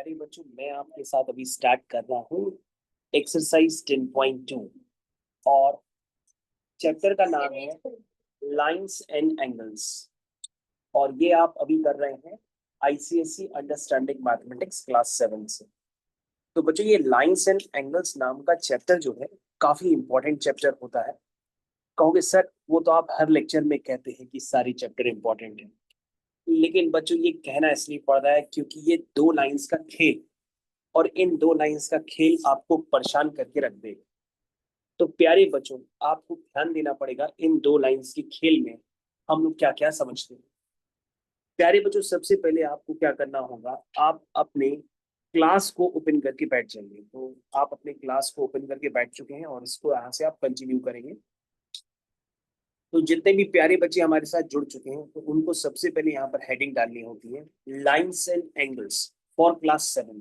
प्यारे बच्चों, मैं आपके साथ अभी स्टार्ट कर रहा हूँ एक्सरसाइज 10.2 और चैप्टर का नाम है लाइंस एंड एंगल्स। और ये आप अभी कर रहे हैं आईसीएसई अंडरस्टैंडिंग मैथमेटिक्स क्लास 7 से। तो बच्चों, ये लाइंस एंड एंगल्स नाम का चैप्टर जो है काफी इंपॉर्टेंट चैप्टर होता है। कहोगे सर, वो तो आप हर लेक्चर में कहते हैं कि सारी चैप्टर इंपॉर्टेंट है, लेकिन बच्चों ये कहना इसलिए पड़ रहा है क्योंकि ये दो लाइंस का खेल, और इन दो लाइंस का खेल आपको परेशान करके रख देगा। तो प्यारे बच्चों, आपको ध्यान देना पड़ेगा इन दो लाइंस के खेल में हम लोग क्या क्या समझते हैं। प्यारे बच्चों, सबसे पहले आपको क्या करना होगा, आप अपने क्लास को ओपन करके बैठ जाइए। तो आप अपने क्लास को ओपन करके बैठ चुके हैं और इसको यहाँ से आप कंटिन्यू करेंगे। तो जितने भी प्यारे बच्चे हमारे साथ जुड़ चुके हैं, तो उनको सबसे पहले यहाँ पर हेडिंग डालनी होती है, lines and angles for class 7।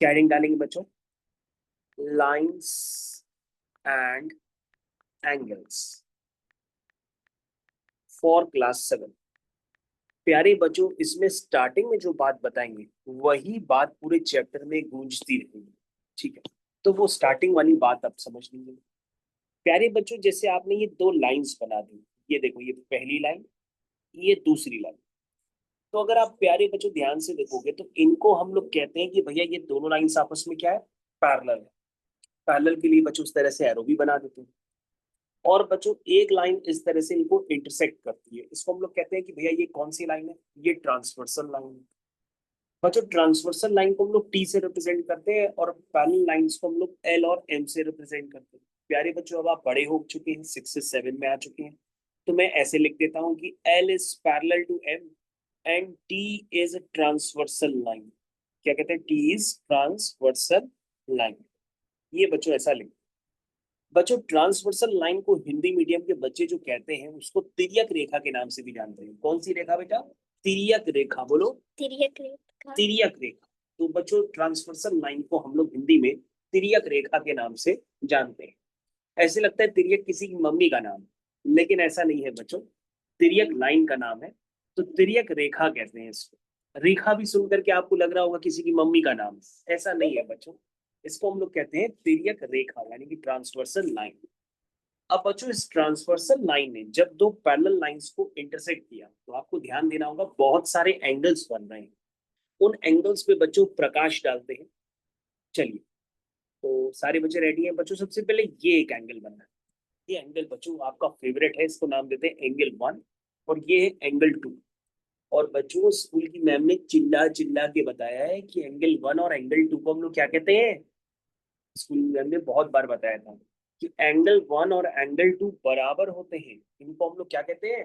क्या हेडिंग डालेंगे बच्चों? Lines and angles for class 7। प्यारे बच्चों, इसमें स्टार्टिंग में जो बात बताएंगे वही बात पूरे चैप्टर में गूंजती रहेगी, ठीक है? तो वो स्टार्टिंग वाली बात आप समझ लीजिए। प्यारे बच्चों, जैसे आपने ये दो लाइंस बना दी, ये देखो, ये पहली लाइन, ये दूसरी लाइन। तो अगर आप प्यारे बच्चों ध्यान से देखोगे तो इनको हम लोग कहते हैं कि भैया ये दोनों लाइंस आपस में क्या है, पैरेलल है। पैरेलल के लिए बच्चों इस तरह से एरो भी बना देते हैं। और बच्चों एक लाइन इस तरह से इनको इंटरसेक्ट करती है, इसको हम लोग कहते हैं कि भैया ये कौन सी लाइन है, ये ट्रांसवर्सल लाइन है। बच्चों ट्रांसवर्सल लाइन को हम लोग टी से रिप्रेजेंट करते हैं और पैरेलल लाइंस को हम लोग एल और एम से रिप्रेजेंट करते हैं। प्यारे बच्चों, अब आप बड़े हो चुके हैं, 6 से 7 में आ चुके हैं, तो मैं ऐसे लिख देता हूँ कि L is parallel to M and T is transversal line. क्या कहते हैं? T is transversal line. ये बच्चों ऐसा लिख। बच्चों ट्रांसवर्सल लाइन को हिंदी मीडियम के बच्चे जो कहते हैं उसको तिर्यक रेखा के नाम से भी जानते हैं। कौन सी रेखा बेटा? तिर्यक रेखा। बोलो, तिर्यक रेखा। तिर्यक रेखा। तो बच्चों ट्रांसवर्सल लाइन को हम लोग हिंदी में तिर्यक रेखा के नाम से जानते हैं। ऐसे लगता है तिर्यक किसी की मम्मी का नाम, लेकिन ऐसा नहीं है बच्चों, तिर्यक लाइन का नाम है। तो तिर्यक रेखा कहते हैं इसको। रेखा भी सुन करके आपको लग रहा होगा किसी की मम्मी का नाम, ऐसा नहीं है बच्चों। इसको हम लोग कहते हैं तिर्यक रेखा, यानी कि ट्रांसवर्सल लाइन। अब बच्चों इस ट्रांसवर्सल लाइन ने जब दो पैरेलल लाइंस को इंटरसेक्ट किया, तो आपको ध्यान देना होगा बहुत सारे एंगल्स बन रहे हैं। उन एंगल्स पे बच्चों प्रकाश डालते हैं। चलिए, तो सारे बच्चे रेडी हैं बच्चों? सबसे पहले ये एक एंगल बन रहा है। ये एंगल बच्चों आपका फेवरेट है, इसको नाम देते हैं एंगल 1, और ये है एंगल 2। और बच्चों स्कूल की मैम ने चिल्ला चिल्ला के बताया है कि एंगल 1 और एंगल 2 को हम लोग क्या कहते हैं। स्कूल की मैम ने बहुत बार बताया था कि एंगल 1 और एंगल 2 बराबर होते हैं। इनको हम लोग क्या कहते हैं?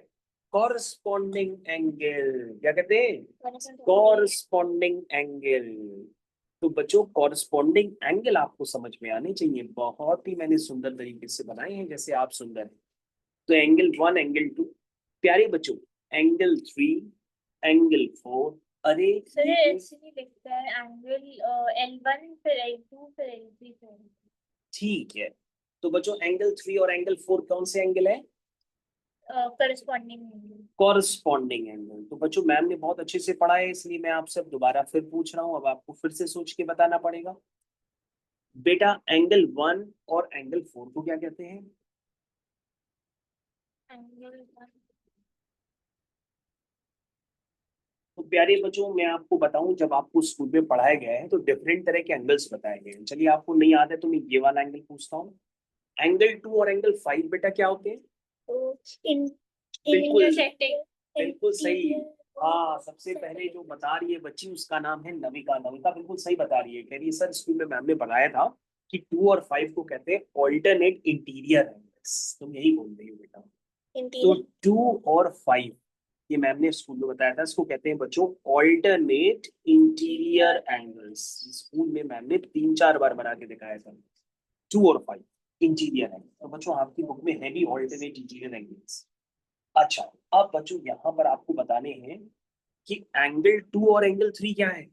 Corresponding angle. क्या कहते हैं? Corresponding angle. तो बच्चों कॉरस्पॉन्डिंग एंगल आपको समझ में आने चाहिए, बहुत ही मैंने सुंदर तरीके से बनाए हैं, जैसे आप सुंदर हैं। तो एंगल 1, एंगल 2। प्यारे बच्चों, एंगल 3, एंगल 4। अरे सर ऐसे नहीं लिखता है, एंगल L1 फिर L2 फिर L3 फिर L4। ठीक है। तो बच्चों एंगल 3 और एंगल 4 कौन से एंगल है? Corresponding angle. Corresponding angle. तो बच्चों मैम ने बहुत अच्छे से पढ़ा है, इसलिए मैं आपसे अब दोबारा फिर पूछ रहा हूँ, अब आपको फिर से सोच के बताना पड़ेगा। बेटा एंगल 1 और एंगल 4 को क्या कहते हैं? एंगल तो प्यारे बच्चों मैं आपको बताऊं, जब आपको स्कूल में पढ़ाया गया है तो डिफरेंट तरह के एंगल्स बताए गए हैं। चलिए, आपको नहीं याद है तो मैं ये वाला एंगल पूछता हूँ। एंगल 2 और एंगल 5 बेटा क्या होते हैं? तो इन बिल्कुल, इंटरसेक्टिंग। बिल्कुल सही। हाँ, सबसे पहले जो बता रही है बच्ची उसका नाम है नविका। नविका बिल्कुल सही बता रही है, कह रही है सर स्कूल में मैम ने बताया था कि 2 और 5 को कहते हैं ऑल्टरनेट इंटीरियर एंगल्स। तुम यही बोल रही हो बेटा। तो 2 और 5 ये मैम ने स्कूल में बताया था, इसको कहते हैं बच्चों ऑल्टरनेट इंटीरियर एंगल्स। स्कूल में मैम ने 3-4 बार बना के दिखाया था। 2 और 5 इंटीरियर एंगल, तो बच्चों आपकी बुक में है भी ऑल्टरनेट इंटीरियर एंगल्स। अच्छा, अब बच्चों यहाँ पर आपको बताने हैं कि एंगल 2 और एंगल 3 क्या है।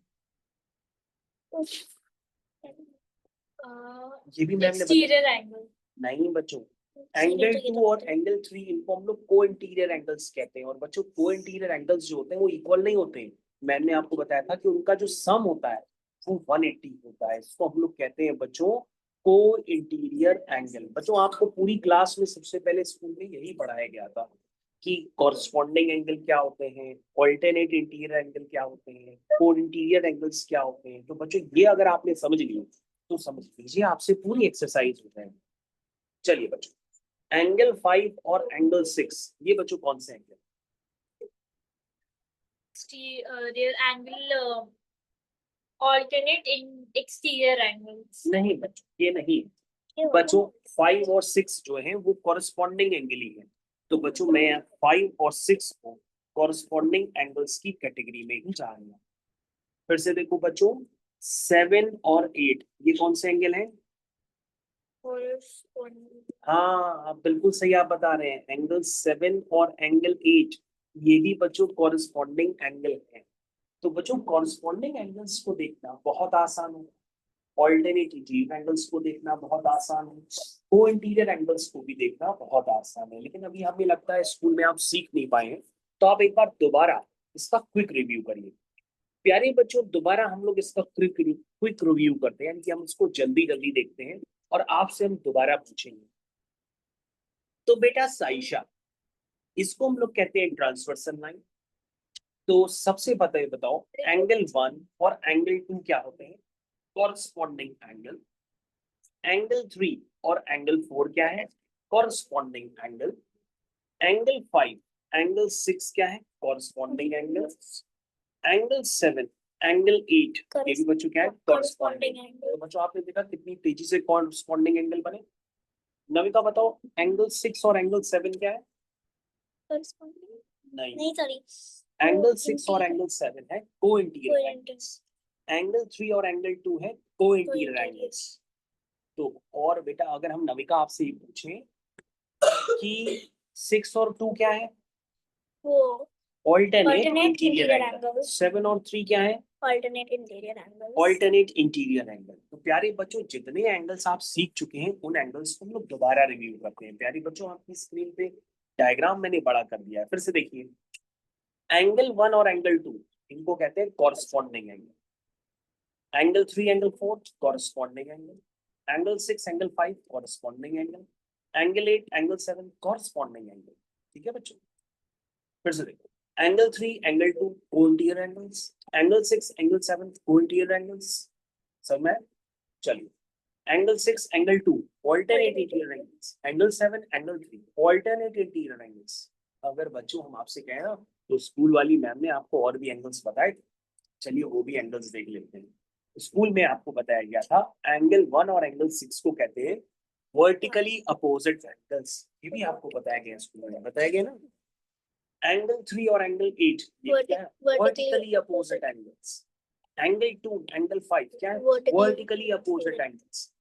ये भी मैम ने एक्सटीरियर एंगल। नहीं बच्चों, एंगल 2 और एंगल 3 इनको हम लोग को इंटीरियर एंगल्स कहते हैं। और बच्चों को इंटीरियर एंगल्स जो होते हैं वो इक्वल नहीं होते हैं, मैम ने आपको बताया था कि उनका जो सम होता है वो 180 होता है। इसको हम लोग कहते हैं बच्चों को इंटीरियर एंगल। बच्चों आपको पूरी क्लास में सबसे पहले स्कूल में यही पढ़ाया गया था कि कॉरस्पॉन्डिंग एंगल क्या होते हैं, ऑल्टरनेट इंटीरियर एंगल क्या होते हैं, कोर इंटीरियर एंगल्स क्या होते हैं। तो बच्चों ये अगर आपने समझ लिए तो समझ लीजिए आपसे पूरी एक्सरसाइज हो जाएगी। चलिए बच्चों, एंगल 5 और एंगल 6 ये बच्चों कौन से angle? Their angle alternate in exterior angles. नहीं बच्चों, ये नहीं है। क्यों? बच्चों 5 और 6 जो है वो कॉरस्पॉन्डिंग एंगल ही है। तो बच्चों मैं 5 और 6 को कॉरस्पॉन्डिंग एंगल्स की कैटेगरी में ही जा रहा हूँ। फिर से देखो बच्चों, 7 और 8 ये कौन से एंगल हैं? Corresponding. हाँ, आप बिल्कुल सही आप बता रहे हैं। एंगल 7 और एंगल 8 ये भी बच्चों कॉरस्पॉन्डिंग एंगल है। तो बच्चों कॉरस्पॉन्डिंग एंगल्स को देखना बहुत आसान है, ऑल्टरनेट इंटीरियर एंगल्स को देखना बहुत आसान है, को इंटीरियर एंगल्स को भी देखना बहुत आसान है। लेकिन अभी हमें लगता है स्कूल में आप सीख नहीं पाए हैं, तो आप एक बार दोबारा इसका क्विक रिव्यू करिए। प्यारे बच्चों, दोबारा हम लोग इसका क्विक रिव्यू करते हैं, यानी कि हम इसको जल्दी जल्दी देखते हैं और आपसे हम दोबारा पूछेंगे। तो बेटा साइशा, इसको हम लोग कहते हैं ट्रांसवर्सल लाइन। तो सबसे पहले बताओ एंगल 1 और एंगल 2 क्या होते हैं? Corresponding angle. एंगल 3 और एंगल 4 क्या है? Corresponding angle. एंगल 5 एंगल 6 क्या है? Corresponding angle. एंगल 7 एंगल 8 ये भी बच्चों क्या है? Corresponding angle. तो बच्चों आपने देखा कितनी तेजी से कॉरस्पॉन्डिंग एंगल बने। नविका बताओ एंगल 6 और एंगल 7 क्या है? Corresponding. नहीं, नहीं सॉरी, एंगल 6 और एंगल 7 है को इंटीरियर एंगल्स। एंगल 3 और एंगल 2 है को इंटीरियर एंगल्स। तो और बेटा अगर हम नविका आपसे ये पूछें कि 6 और 2 क्या है? वो alternate Alternate interior interior angle. angles. 7 और 3 क्या है? alternate interior angles. Alternate interior angle. तो प्यारे बच्चों जितने एंगल्स आप सीख चुके हैं उन एंगल्स को हम लोग दोबारा रिव्यू करते हैं। प्यारे बच्चों आपकी स्क्रीन पे डायग्राम मैंने बड़ा कर दिया है, फिर से देखिए। एंगल 1 और एंगल 2 इनको कहते हैं corresponding angle. Angle 3 angle 4 corresponding angle. Angle 6 angle 5 corresponding angle. Angle 8 angle 7 corresponding angle. ठीक है बच्चों, फिर से देखो। Angle 3 angle 2 co-interior angles. Angle 6 angle 7 co-interior angles. सब में चलिए। Angle 6 angle 2 alternate interior angles. Angle 7 angle 3 alternate interior angles. अगर बच्चों हम आपसे कहें ना तो स्कूल वाली मैम ने आपको और भी एंगल्स बताए, चलिए वो भी एंगल्स देख लेते हैं। स्कूल में आपको बताया गया था एंगल 1 और एंगल 6 को कहते हैं वर्टिकली अपोजिट एंगल्स। ये भी आपको बताया गया स्कूल में, बताया गया ना। एंगल 3 और एंगल 8 ये क्या है? Vertically opposite angles. Angle 2 angle 5 क्या है? Vertically opposite angles.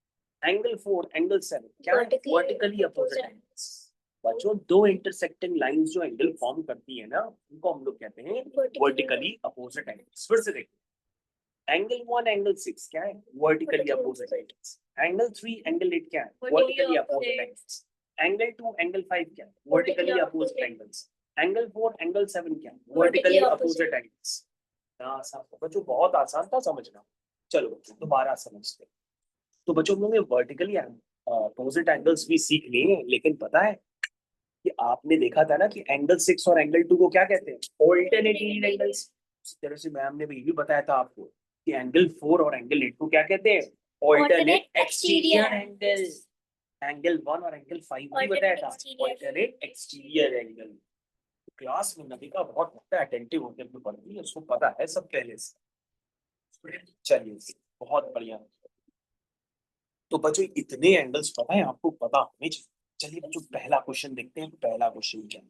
Angle 4 angle 7 क्या है? Vertically opposite angles. बच्चों दो इंटरसेक्टिंग लाइंस जो एंगल फॉर्म करती है ना उनको हम लोग कहते हैं वर्टिकली अपोजिट एंगल्स। फिर से देखो, एंगल 1 एंगल 6 क्या है? Vertically opposite angles. Angle 3 angle 8 क्या है? Vertically opposite angles. Angle 2 angle 5 क्या है? Vertically opposite angles. Angle 4 angle 7 क्या है? Vertically opposite angles. आसान था बच्चों, बहुत आसान था समझना। चलो बच्चों दोबारा समझते हैं। तो बच्चों हम लोग ने वर्टिकली अपोजिट एंगल्स भी सीख लिए हैं, लेकिन पता है कि आपने देखा था ना कि एंगल 6 और एंगल 2 को क्या कहते हैं? Alternating angles. इसी तरह से मैम ने भी ये भी बताया था आपको कि एंगल 4 और एंगल 8 को क्या कहते हैं? Alternate exterior angle. एंगल 1 और एंगल 5 भी बताया था ऑल्टरनेट एक्सटीरियर एंगल। क्लास में नविका बहुत लगता है अटेंटिव होकर के पढ़ती है, उसको पता है सब पहले से। चलिए बहुत बढ़िया। तो बच्चों इतने एंगल्स पता है आपको, पता होने चाहिए। चलिए बच्चों पहला क्वेश्चन देखते हैं। पहला क्वेश्चन क्या है?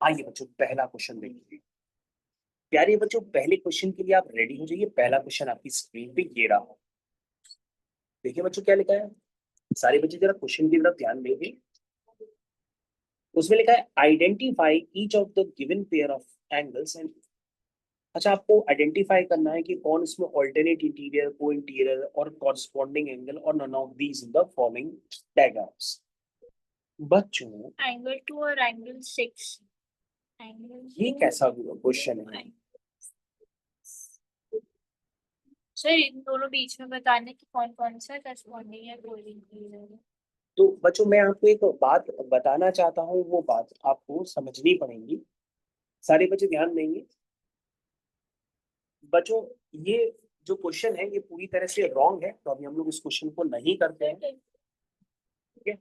आइए बच्चों पहला क्वेश्चन देखिए। प्यारे बच्चों पहले क्वेश्चन के लिए आप रेडी हो जाइए। पहला क्वेश्चन आपकी स्क्रीन पे ये रहा। देखिए बच्चों क्या लिखा है, सारे बच्चे जरा क्वेश्चन की तरफ ध्यान देंगे। उसमें लिखा है identify each of the given pair of angles and. अच्छा आपको आइडेंटिफाई करना है कि कौन इसमें ऑल्टरनेट इंटीरियर, को इंटीरियर और कॉरस्पॉन्डिंग एंगल और none of these in the following diagrams. बच्चों एंगल 2 और एंगल 6 एंगल ये कैसा क्वेश्चन है? सर इन दोनों बीच में बताने की कौन कौन सा करस्पॉन्डिंग है कोलिनियर। तो बच्चों मैं आपको एक बात बताना चाहता हूँ, वो बात आपको समझनी पड़ेगी। सारे बच्चे ध्यान देंगे। बच्चों ये जो क्वेश्चन है ये पूरी तरह से रॉन्ग है, तो अभी हम लोग इस क्वेश्चन को नहीं करते हैं। ठीक है,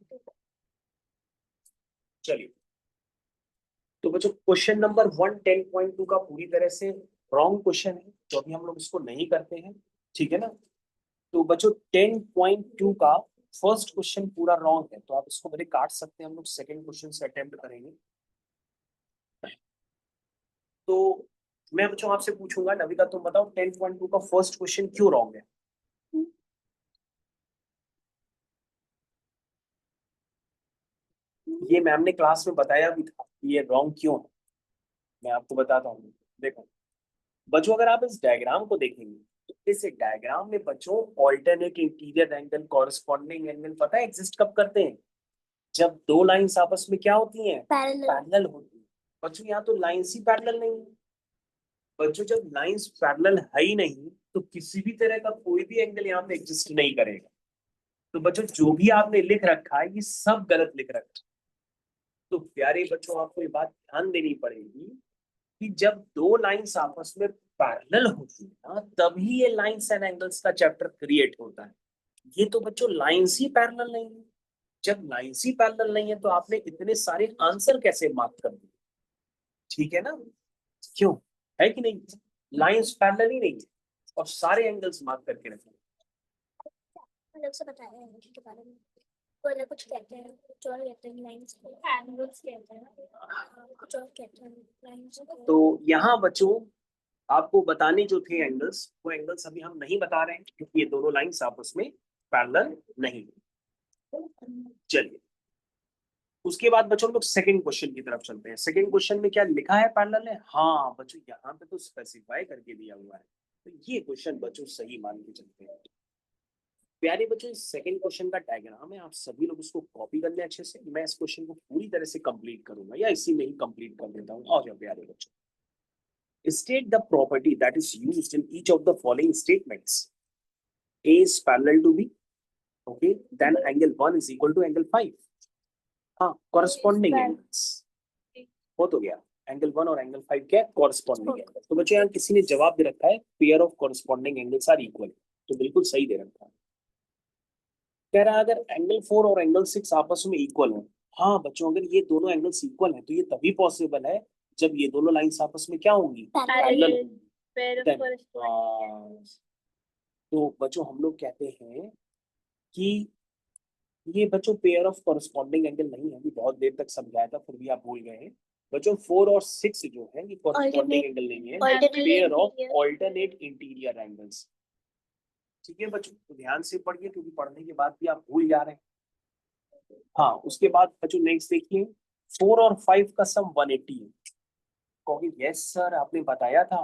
चलिए। तो बच्चों क्वेश्चन नंबर 110.2 का पूरी तरह से रॉन्ग क्वेश्चन है, तो अभी हम लोग इसको नहीं करते हैं। ठीक है ना। तो बच्चों 10.2 का फर्स्ट क्वेश्चन पूरा रॉन्ग है, तो आप इसको मेरे काट सकते हैं। हम लोग सेकंड क्वेश्चन से अटेम्प्ट करेंगे। तो मैं बच्चों आपसे पूछूंगा, नविका तुम बताओ 10.2 का फर्स्ट क्वेश्चन क्यों रॉन्ग है। ये मैम ने क्लास में बताया भी था कि ये रॉन्ग क्यों है। मैं आपको बताता हूँ। देखो बच्चों, अगर आप इस डायग्राम को देखेंगे तो इस डायग्राम में बच्चों alternate interior angle, corresponding angle पता है एग्जिस्ट कब करते हैं? जब दो लाइंस आपस में क्या होती हैं? पैरेलल होती है। बच्चों यहाँ तो लाइंस ही पैरेलल नहीं है। बच्चों जब लाइंस पैरेलल है ही नहीं तो किसी भी तरह का कोई भी एंगल यहाँ पे एग्जिस्ट नहीं करेगा। तो बच्चों जो भी आपने लिख रखा है ये सब गलत लिख रखा है। तो प्यारे बच्चों आपको ये बात ध्यान देनी पड़ेगी कि जब दो लाइंस आपस में पैरेलल होती है ना, तभी ये लाइंस एंड एंगल्स का चैप्टर क्रिएट होता है। ये तो बच्चों लाइंस ही पैरेलल नहीं है। जब लाइंस ही पैरेलल नहीं है तो आपने इतने सारे आंसर कैसे मार्क कर दिए? ठीक है ना। क्यों? है कि नहीं? लाइंस पैरेलल ही नहीं है और सारे एंगल्स मार्क करके रखे। अलग से बताया है इनके बारे में। कोई अलग कुछ कहते हैं, कुछ और कहते हैं लाइंस को एंगल्स कहते हैं, कुछ और कहते हैं लाइंस को। तो यहाँ बच्चों आपको बताने जो थे एंगल्स, वो एंगल्स अभी हम नहीं बता रहे हैं क्योंकि ये दोनों लाइंस आपस में पैरेलल नहीं है। चलिए उसके बाद बच्चों हम लोग सेकंड क्वेश्चन की तरफ चलते हैं। सेकंड क्वेश्चन में क्या लिखा है पैरेलल है? हाँ बच्चों यहाँ पे तो स्पेसिफाई करके दिया हुआ है, तो ये क्वेश्चन बच्चों सही मान के चलते हैं। प्यारे बच्चों इस सेकंड क्वेश्चन का डायग्राम है, आप सभी लोग इसको कॉपी कर लें अच्छे से। मैं इस क्वेश्चन को पूरी तरह से कंप्लीट करूंगा या इसी में ही कंप्लीट कर देता हूँ। आ जाओ प्यारे बच्चों। State the property that is used in each of the following statements. A is parallel to B. Okay, then angle 1 is equal to angle 5. हाँ, corresponding angles. हो तो गया। एंगल 1 और एंगल 5 क्या है? Corresponding angle. तो बच्चों यहाँ किसी ने जवाब दे रखा है pair of corresponding angles are equal, तो बिल्कुल सही दे रखा है। कह रहा है अगर एंगल 4 और एंगल 6 आपस में इक्वल हो। हाँ बच्चों अगर ये दोनों एंगल्स इक्वल है तो ये तभी पॉसिबल है जब ये दोनों लाइंस आपस में क्या होंगी? पैरेलल होंगी। तो बच्चों हम लोग कहते हैं कि ये बच्चों पेयर ऑफ कॉरस्पॉन्डिंग एंगल नहीं है। अभी बहुत देर तक समझाया था फिर भी आप भूल गए हैं। बच्चों 4 और 6 जो है ये कॉरस्पॉन्डिंग एंगल नहीं है, pair of alternate interior angles. ठीक है बच्चों, तो ध्यान से पढ़िए क्योंकि पढ़ने के बाद भी आप भूल जा रहे हैं। हाँ उसके बाद बच्चों नेक्स्ट देखिए, 4 और 5 का सम 180 है। कहोगे यस सर आपने बताया था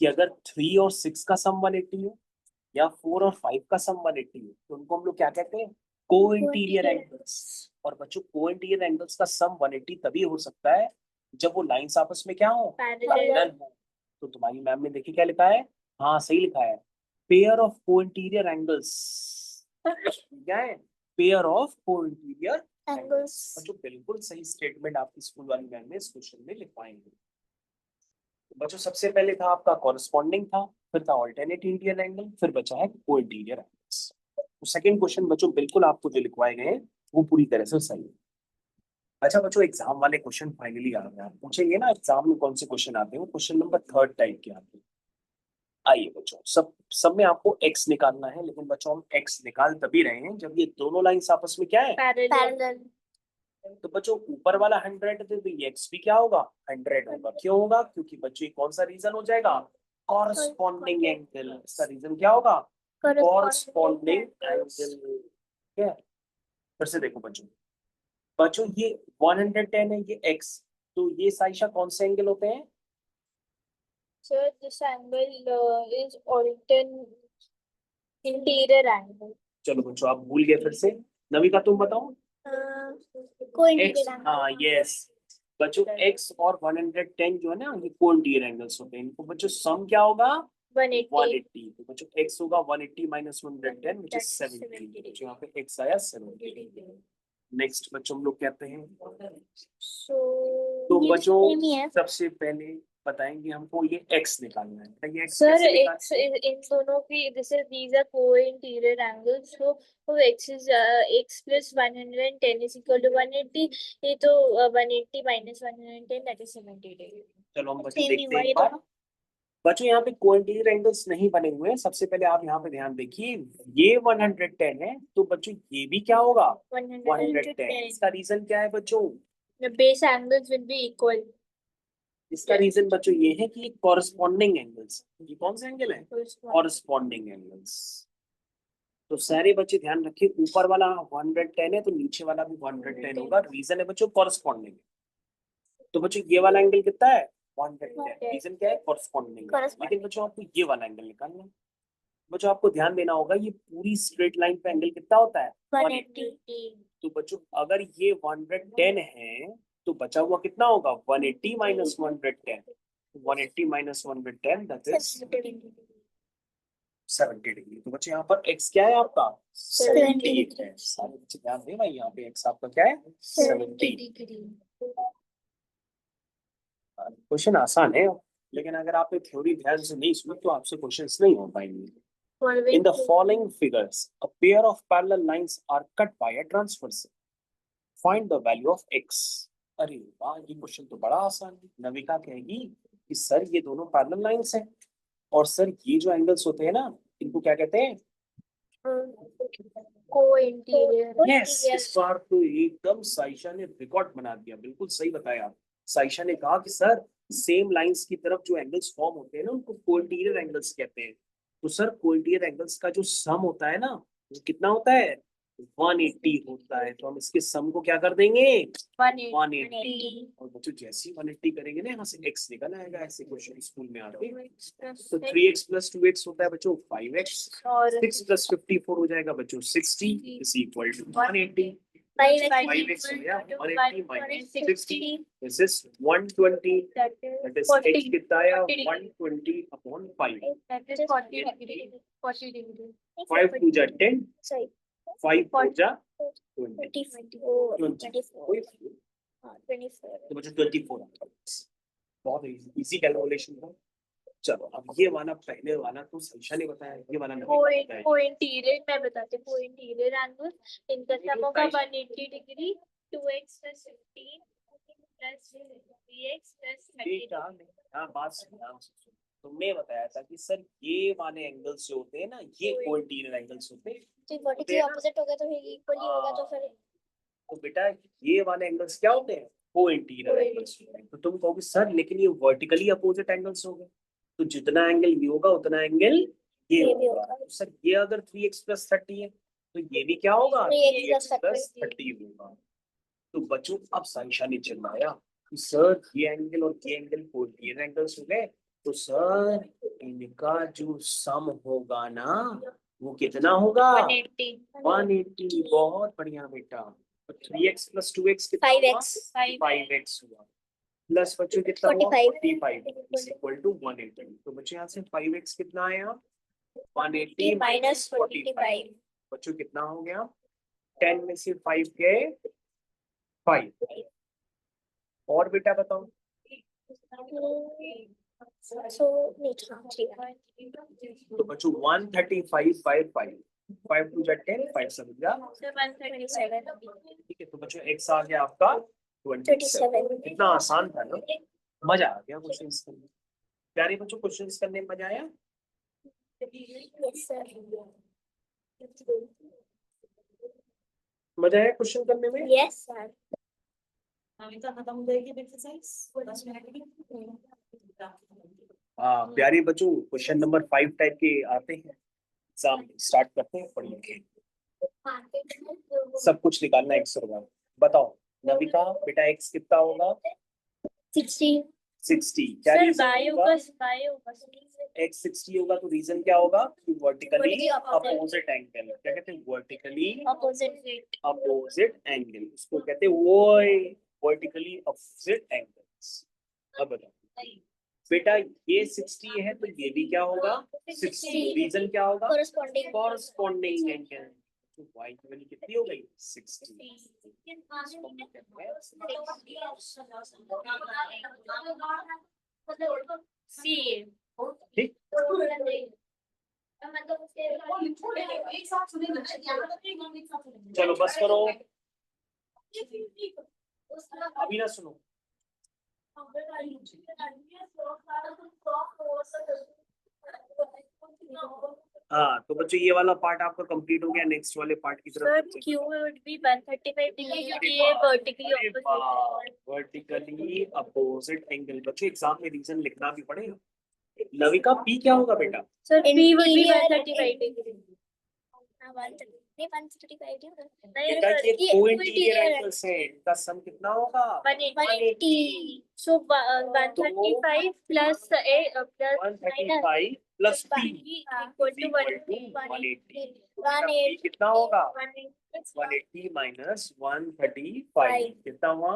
कि अगर 3 और 6 का सम 180 है या 4 और 5 का सम 180 है तो उनको हम लोग क्या कहते हैं? को इंटीरियर एंगल्स। और बच्चों को इंटीरियर एंगल्स का सम 180 तभी हो सकता है जब वो लाइंस आपस में क्या हो? पैरेलल हो। तो तुम्हारी मैम ने देखिए क्या लिखा है? हाँ सही लिखा है, पेयर ऑफ को इंटीरियर एंगल्स। क्या है? पेयर ऑफ को इंटीरियर एंगल्स। बच्चों बिल्कुल सही स्टेटमेंट आपकी स्कूल वाली मैम ने इस क्वेश्चन में लिखवाएंगे। बच्चों सबसे पहले था आपका कॉरस्पॉन्डिंग था, फिर था ऑल्टरनेट इंटीरियर एंगल, फिर बचा है को इंटीरियर एंगल्स। तो सेकंड क्वेश्चन बच्चों बिल्कुल आपको जो लिखवाए गए हैं वो पूरी तरह से सही है। अच्छा बच्चों एग्जाम वाले क्वेश्चन फाइनली आ गए, आप पूछेंगे ना एग्जाम में कौन से क्वेश्चन आते हैं? क्वेश्चन नंबर 3 टाइप के आते हैं। आइए बच्चों सब में आपको एक्स निकालना है, लेकिन बच्चों हम एक्स निकाल तभी रहे हैं जब ये दोनों लाइंस आपस में क्या है? पैरेलल। तो बच्चों ऊपर वाला 100 है तो ये एक्स भी क्या होगा? 100 होगा। क्यों होगा? क्योंकि बच्चों कौन सा रीजन हो जाएगा? Corresponding angle. इसका रीजन क्या होगा? Corresponding angle. ठीक है, फिर से देखो बच्चों। बच्चों ये 110 है, ये एक्स, तो ये साइशा कौन से एंगल होते हैं? Sir, this angle is alternate interior angle. चलो बच्चों आप भूल गए, फिर से नविका तुम बताओ। को एक्स, इंटीरियर हाँ यस बच्चों, एक्स और 110 जो है ना ये को इंटीरियर एंगल्स होते हैं। इनको बच्चों सम क्या होगा? 180 180। तो बच्चों x होगा 180 माइनस 110 which is 70। बच्चों यहाँ पे x आया 70। नेक्स्ट बच्चों हम लोग कहते हैं, so तो ये बच्चों same ही है सबसे पहले बताएंगे हमको ये x निकालना है। ये x सर कैसे x इन दोनों की this is these are co-interior angles, so x is x plus 110 is equal to 180, ये तो 180 minus 110 that is 70 degree। चलो हम बच्चों Same ही देखते हुआ हैं ये एक बार। दोनों। बच्चों यहाँ पे कोइंटीरियर एंगल्स नहीं बने हुए हैं। सबसे पहले आप यहाँ पे ध्यान देखिए, ये 110 है तो बच्चों ये भी क्या होगा 110। इसका रीजन क्या है बच्चों? The base angles will be equal। इसका रीजन बच्चों ये है कि कॉरस्पॉन्डिंग एंगल्स, ये कौन से एंगल है? Corresponding angles. तो सारे बच्चे ध्यान रखिए, ऊपर वाला 110 है तो नीचे वाला भी 110 होगा। रीजन है बच्चों कॉरस्पॉन्डिंग। तो बच्चों ये वाला एंगल कितना है? 110। रीजन क्या है? कॉरस्पॉन्डिंग। लेकिन बच्चों आपको ये वाला एंगल निकालना है। बच्चों आपको ध्यान देना होगा, ये पूरी स्ट्रेट लाइन पे एंगल कितना होता है? 180 तो बच्चों अगर ये 110 है तो बचा हुआ कितना होगा? 180 minus 110। 180 minus 110 that is 70 degree. तो बच्चे यहाँ पर x क्या है आपका? 70 है। सारे बच्चे ध्यान दें भाई, यहाँ पे x आपका क्या है? 70। क्वेश्चन आसान है, लेकिन अगर आपने थ्योरी ध्यान से नहीं सुनी तो आपसे क्वेश्चंस नहीं हो पाएंगे। In the following figures, a pair of parallel lines are cut by a transversal. Find the value of x. अरे वाह, ये क्वेश्चन तो बड़ा आसान है। नविका कहेगी कि सर ये दोनों पैरेलल लाइंस हैं और सर ये जो एंगल्स होते हैं ना, इनको क्या कहते हैं? co-interior। यस, इस बार तो एकदम साइशा ने रिकॉर्ड बना दिया। बिल्कुल सही बताया। साइशा ने कहा कि सर सेम लाइंस की तरफ जो एंगल्स फॉर्म होते हैं ना, उनको कोइंटीरियर एंगल्स कहते हैं। तो सर कोइंटीरियर एंगल्स का जो सम होता है ना, वो कितना होता है? 180 होता है। तो हम इसके सम को क्या कर देंगे? 180। और बच्चों जैसे ही 180 करेंगे ना, यहाँ से x निकल आएगा। ऐसे क्वेश्चन स्कूल में आते हैं। तो 3x प्लस 2x होता है बच्चों 5x, और 6 प्लस 54 हो जाएगा बच्चों 60 इज इक्वल टू 180। 5x हो गया 180 minus 60 this is 120। That is x कितना आया? 120 upon 5। that is 40 degree। 40 degree। 5 2 जा 10, sorry 5 4 जा 20। 24 हाँ 24 तो बच्चों 24 बहुत इजी कैलकुलेशन था। चलो अब ये वाला पहले वाला तो संशा ने बताया, ये वाला नहीं बताया। co-interior मैं बताती हूँ। co-interior angle इनका सम होगा 180 degree। 2x plus 15 plus 3x plus 30 बेटा हाँ बात सुना, तुमने बताया था कि सर ये वाले एंगल्स जो होते हैं ना, ये कोइंटीरियर एंगल्स होते हैं। तो 40 के ऑपोजिट हो गया तो फिर इक्वली होगा तो फिर तो बेटा ये वाले एंगल्स क्या होते हैं? कोइंटीरियर एंगल्स होते हैं। तो तुम कहोगे सर लेकिन ये वर्टिकली अपोजिट एंगल्स हो गए, तो जितना एंगल ये होगा उतना एंगल ये ये भी होगा। होगा। तो सर ये अगर 3x प्लस 30 है तो ये भी क्या होगा? 3x 3x प्लस 30 होगा। तो बच्चों अब संशा ने चिल्लाया कि सर ये एंगल और ये एंगल कोइंटीरियर एंगल्स हो गए, तो सर इनका जो सम होगा ना वो कितना होगा? 180। 180। बहुत बढ़िया बेटा। तो 3x प्लस 2x कितना 5x 5x हुआ प्लस बच्चों कितना हुआ? 45 45 इज इक्वल टू 180। तो बच्चों यहाँ से 5x कितना आया? 180 माइनस 45 बच्चों कितना हो गया? 10 में से 5 के 5। और बेटा बताओ। so neat हाँ ठीक है। तो बच्चों 135 बाय 5, 5 2 जा 10, 5 7 जा 27 ठीक है। तो बच्चों x आ गया आपका 27। कितना आसान था ना, मजा आ गया क्वेश्चंस करने। प्यारे बच्चों क्वेश्चंस करने में मजा आया? yes sir मजा आया क्वेश्चन करने में? yes sir खत्म हो जाएगी एक्सरसाइज 10 मिनट की। हाँ प्यारे बच्चों क्वेश्चन नंबर 5 टाइप के आते हैं। एग्जाम स्टार्ट करते हैं पढ़िए। सब कुछ निकालना x होगा। बताओ नविका बेटा x कितना होगा? 60 क्या सर रीजन बायो होगा? का x 60 होगा तो रीजन क्या होगा? कि vertically Vertically opposite. Opposite angle. क्या कहते हैं? वर्टिकली opposite अपोजिट एंगल, उसको कहते हैं वो वर्टिकली अपोजिट एंगल्स। अब बताओ बेटा ये 60 है तो ये भी क्या होगा 60। रीजन क्या होगा corresponding कॉरस्पॉन्डिंग एंगल। तो y की वैल्यू कितनी हो गई 60। सी ठीक चलो बस करो अभी ना सुनो। हाँ तो बच्चों ये वाला पार्ट आपका कंप्लीट हो गया। नेक्स्ट वाले पार्ट की तरफ सर चलते हैं। क्यू वुड बी 135 डिग्री क्योंकि ये वर्टिकली अरे ऑपोजिट वाह, वर्टिकली अपोजिट एंगल। बच्चों एग्जाम में रीजन लिखना भी पड़ेगा। लविका पी क्या होगा बेटा sir P would be Interior 135 degree हाँ 135 नहीं बेटा सर ये ये कोइंटीरियर co-interior एंगल्स है। इनका सम कितना होगा 180 so 135 plus a plus 135 plus p equal to 180। p कितना होगा 180 माइनस 135 कितना हुआ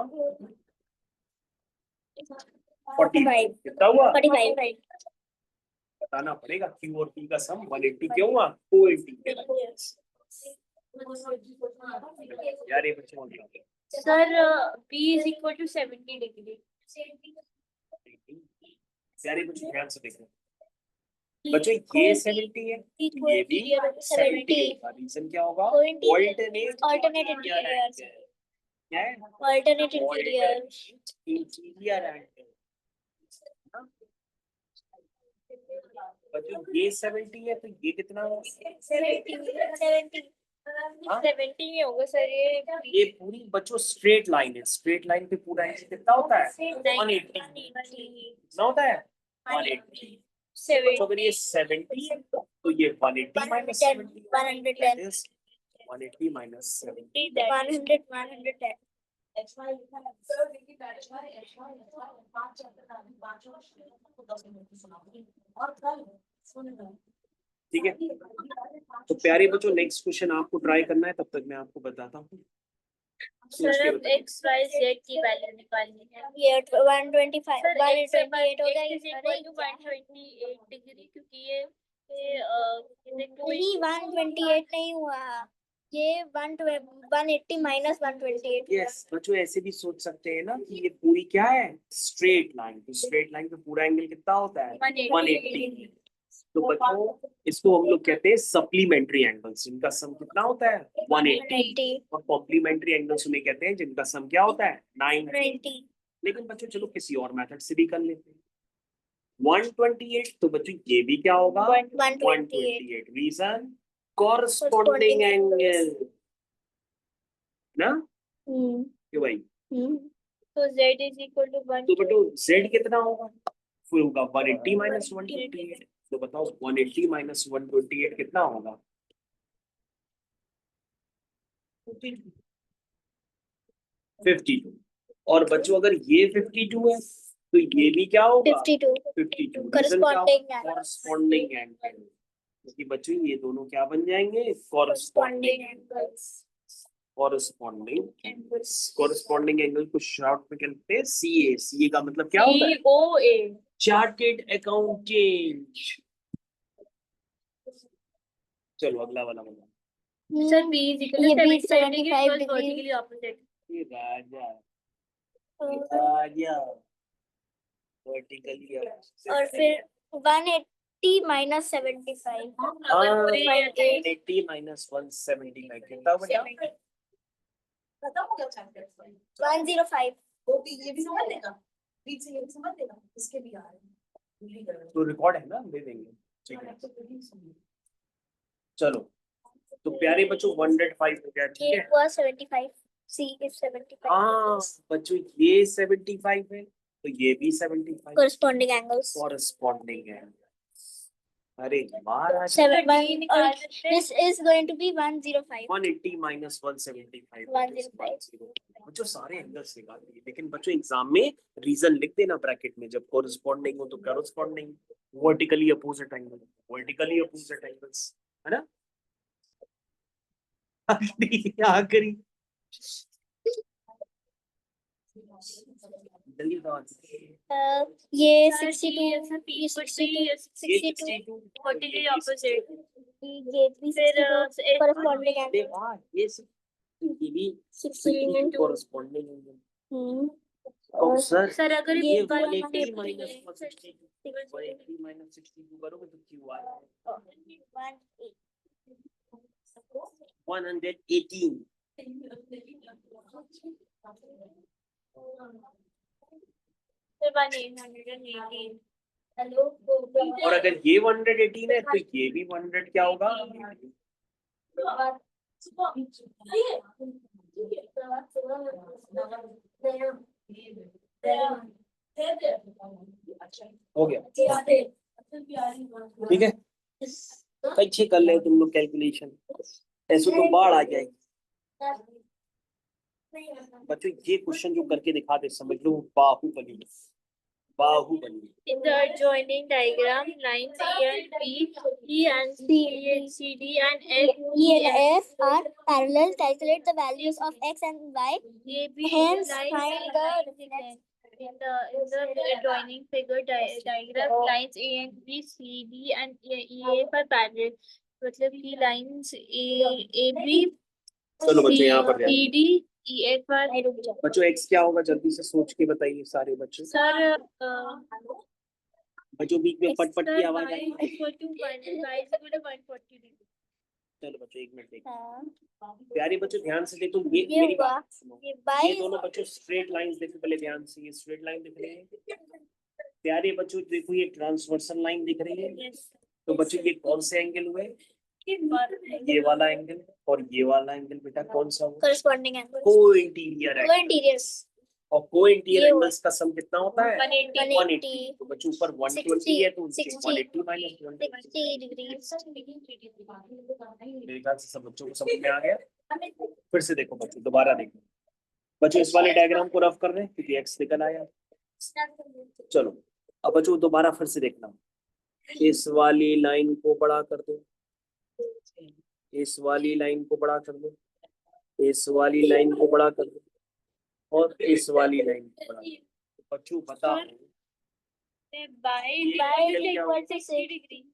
45 कितना हुआ 45 बताना पड़ेगा। q और p का सम 180 क्यों हुआ कोइंटीरियर। यार ये बच्चों हो गया sir p is equal to 70 degree यार ये बच्चों ध्यान से देखो। बच्चों ये 70 है ये भी 70 होगा। रीजन क्या होगा ऑल्टरनेट alternate interior क्या है alternate interior इंटीरियर एंगल। बच्चों ये 70 है तो ये कितना होगा 70 हाँ? 70 में होगा सर ये पूरी बच्चों स्ट्रेट लाइन है। स्ट्रेट लाइन पे पूरा एंगल कितना होता है 180 कितना होता है 180। तो अगर ये 70 है तो ये 180 माइनस 70 110 180 माइनस 70 110 ठीक है। तो प्यारे बच्चों नेक्स्ट क्वेश्चन आपको ट्राई करना है तब तक मैं आपको बताता हूँ। सर अब x y z की वैल्यू निकालनी है ये 125 सर 128 हो x is equal to गया 128 डिग्री क्योंकि ये नहीं 128 नहीं हुआ ये 180 माइनस 128 यस बच्चों ऐसे भी सोच सकते हैं ना कि ये पूरी क्या है स्ट्रेट लाइन। तो स्ट्रेट लाइन पे पूरा एंगल कितना होता है 180। तो बच्चों इसको हम लोग कहते हैं सप्लीमेंट्री एंगल्स। इनका सम कितना होता है 180 और कॉम्प्लीमेंट्री एंगल्स उन्हें कहते हैं जिनका सम क्या होता है 90। लेकिन बच्चों चलो किसी और मेथड से भी कर लेते हैं। 128 तो बच्चों ये भी क्या होगा 128। रीजन कॉरस्पॉन्डिंग एंगल ना क्यों भाई। तो z is equal to 1 तो बटो z कितना होगा फिर होगा 180 माइनस 128। तो बताओ 180 माइनस 128 कितना होगा 52। और बच्चों अगर ये 52 है तो ये भी क्या होगा 52 कॉरस्पॉन्डिंग एंगल। क्योंकि बच्चों ये दोनों क्या बन जाएंगे कॉरस्पॉन्डिंग कॉरस्पॉन्डिंग एंगल को शॉर्ट में कहते हैं सीए। सीए का मतलब क्या होता है COA चार्टेड अकाउंटेंट। चलो अगला वाला बोलो। सर b is equal ये to भी 75 degree 75 equals degree। vertically opposite ये राजा राजा वर्टिकली और फिर 180 माइनस 75 180 माइनस 175 कितना बचा 105 ये भी समझ लेगा बीच से ये भी समझ लेगा इसके भी आ रहे हैं तो रिकॉर्ड है ना दे देंगे ठीक है। चलो तो प्यारे बच्चों 105 हो गया ठीक ये है। हुआ 75 C is 75 हाँ बच्चों ये 75 है तो ये भी 75 corresponding angles कॉरस्पॉन्डिंग है। अरे वाह 7 this is going to be 105 180 minus 175 105 बच्चों सारे एंगल्स निकाल दिए। लेकिन बच्चों एग्जाम में रीजन लिख देना ब्रैकेट में जब कॉरस्पॉन्डिंग हो तो कॉरस्पॉन्डिंग वर्टिकली अपोजिट एंगल्स है ना। आखिरी जल्दी बताओ। ये Sir, 62 ये ये 62 62 What is the opposite? ये भी फिर 62 corresponding अरे angle वाह, ये ये भी 62 corresponding angle। हम्म और सर सर अगर ये ये 180 180 माइनस 162 180 माइनस 62 करोगे तो क्यू आएगा 118। फिर 1818 और अगर ये 118 है तो ये भी 100 क्या होगा? हो गया, ठीक है। अच्छे कर ले तुम लोग कैलकुलेशन, ऐसे तो बाढ़ आ जाएगी। बच्चों ये क्वेश्चन जो करके दिखा दे समझ लो Baahubali. Baahubali In the adjoining diagram, lines E and B, E and C, CD and E and F are parallel. Calculate the values of x and y. AB Hence, lines find the difference. in the adjoining figure diagram, lines A and B, CD and EF are parallel. मतलब कि lines AB, चलो बच्चों यहाँ पर ध्यान। CD, EF are I रुक जाओ। बच्चों एक्स क्या होगा जल्दी से सोच के बताइए सारे बच्चों। सर बच्चों बीच में पट पट की आवाज आई। y equal to 140 degree. चलो बच्चों एक मिनट देखो। हाँ, प्यारे बच्चों ध्यान से देखो, ये ये मेरी हुआ। बात सुनो। ये ये 22 दोनों बच्चों स्ट्रेट लाइंस देखो पहले ध्यान से, ये स्ट्रेट लाइन दिख रही है। प्यारे बच्चों देखो ये ट्रांसवर्सल लाइन दिख रही है। Yes. तो बच्चों ये कौन से एंगल हुए? ये वाला एंगल और ये वाला एंगल बेटा कौन सा हुआ? corresponding angle. को इंटीरियर Two एंगल। interiors. और को इंटीरियर ये एंगल्स का सम कितना होता है? 180. 180। तो बच्चों ऊपर 120 है तो 60 180 माइनस 120। 60 degrees. मेरे ख्याल से सब बच्चों को समझ में आ गया। फिर से देखो बच्चों, दोबारा देखो बच्चों, इस वाले डायग्राम को रफ कर रहे हैं क्योंकि एक्स निकल आया। चलो अब बच्चों दोबारा फिर से देखना, इस वाली लाइन को बड़ा कर दो, इस वाली लाइन को बड़ा कर दो, इस वाली लाइन को बड़ा कर दो और इस वाली लाइन को बड़ा कर दो। बच्चों बताओ Y Y is equal equal to to 60 degree.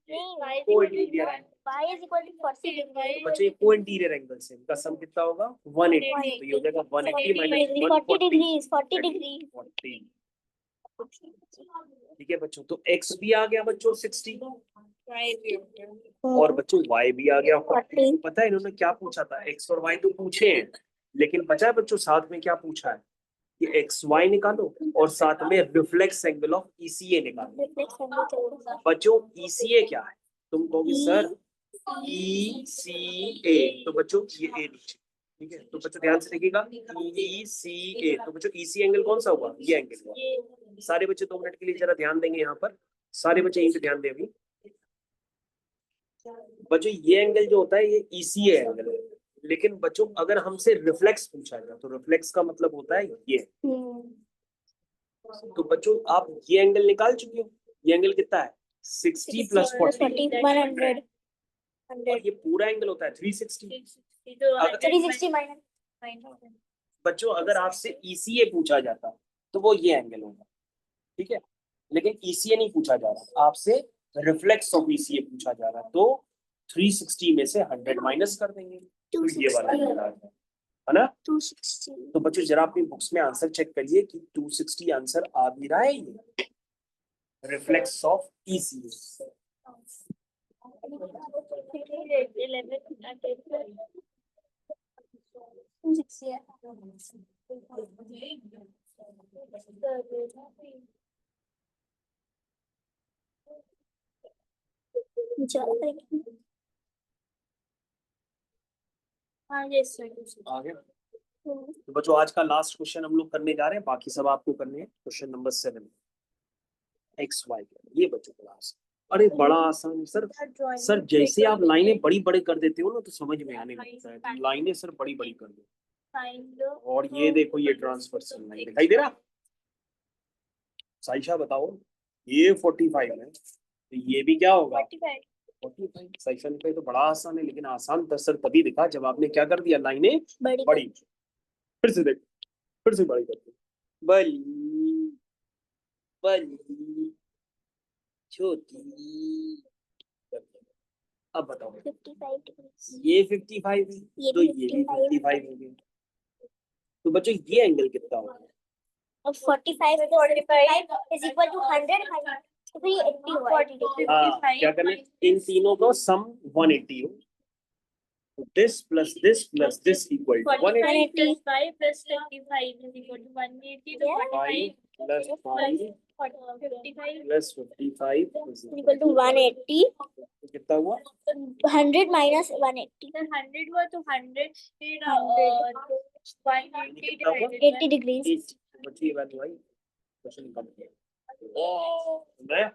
Y is को equal to interior angle. Y is equal to 40 degree. बच्चों को इंटीरियर एंगल से इनका सम कितना होगा? 180। तो ये हो जाएगा 180 माइनस 40 degrees. 40 degree. 40। ठीक है बच्चों, तो x भी आ गया बच्चों 60 और बच्चों y भी आ गया 40। पता है इन्होंने क्या पूछा था? x और y तो पूछे हैं, लेकिन पता है बच्चों साथ में क्या पूछा है कि एक्स वाई निकालो और साथ में रिफ्लेक्स एंगल ऑफ ईसीए निकालो। Reflex angle चलेगा। बच्चों ईसीए क्या है? तुम कहोगे सर ईसीए, तो बच्चों ये ए नीचे, ठीक है। तो बच्चों ध्यान से देखिएगा ईसीए, तो बच्चों ईसी एंगल कौन सा हुआ? ये एंगल हुआ। सारे बच्चे 2 मिनट के लिए जरा ध्यान देंगे यहाँ पर, सारे बच्चे यहीं पे ध्यान दें अभी। बच्चों ये एंगल जो होता है ये ईसीए एंगल है, लेकिन बच्चों अगर हमसे रिफ्लेक्स पूछा जाए तो रिफ्लेक्स का मतलब होता है ये। तो बच्चों आप ये एंगल निकाल चुके हो, ये एंगल कितना है? 60 प्लस 40 100 और ये पूरा एंगल होता है 360। 360 minus बच्चों अगर आपसे ईसीए पूछा जाता तो वो ये एंगल होगा, ठीक है। लेकिन ईसीए नहीं पूछा जा रहा, आपसे रिफ्लेक्स ऑफ ईसीए पूछा जा रहा, तो 360 में से 100 माइनस कर देंगे तो ये वाला एंगल आ जाएगा, है ना। 260 तो बच्चों जरा अपनी बुक्स में आंसर चेक करिए कि 260 आंसर आ भी रहा है ये रिफ्लेक्स ऑफ ईसीए। 260 है। ज़्यादा है। हाँ यस सर। आ गया। तो बच्चों आज का लास्ट क्वेश्चन हम लोग करने जा रहे हैं, बाकी सब आपको करने हैं। क्वेश्चन नंबर 7 एक्स वाई, ये बच्चों क्लास। अरे बड़ा आसान सर। सर जैसे आप लाइनें बड़ी बड़ी कर देते हो ना तो समझ में आने लगता है, तो लाइनें सर बड़ी बड़ी कर दो। और ये देखो ये ट्रांसवर्सल लाइन दिखाई दे रहा? साइशा बताओ, ये 45 है तो ये भी क्या होगा? 45। साइशा ने कहा तो बड़ा आसान है, लेकिन आसान तो सर तभी दिखा जब आपने क्या कर दिया, लाइनें बड़ी बड़ी। फिर से देख, फिर से बड़ी कर दी, बड़ी बड़ी छोटी। अब बताओ 55 डिग्री। ये 55 है ये तो भी ये भी 55 55 हो गया। तो बच्चों ये एंगल कितना होगा? अब 45 is equal to 100 तो फिर ये 80 हुआ 80 हाँ, क्या करना है? इन तीनों को सम 180 हो। This plus this equal to 45 180 plus 5 plus 55 is equal to 180 to Yeah. 45 plus 5 55 plus 55 is equal to 180 कितना हुआ? 100 minus 180 तो 100 हुआ तो 100 फिर 180 कितना हुआ? divided 80 degrees बच्ची ये बात भाई क्वेश्चन कंप्लीट yeah. सुन रहे हैं?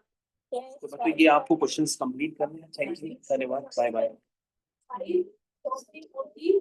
Yes. तो बच्चों ये आपको क्वेश्चंस कंप्लीट करने हैं। थैंक यू, धन्यवाद, बाय बाय। 40, 40,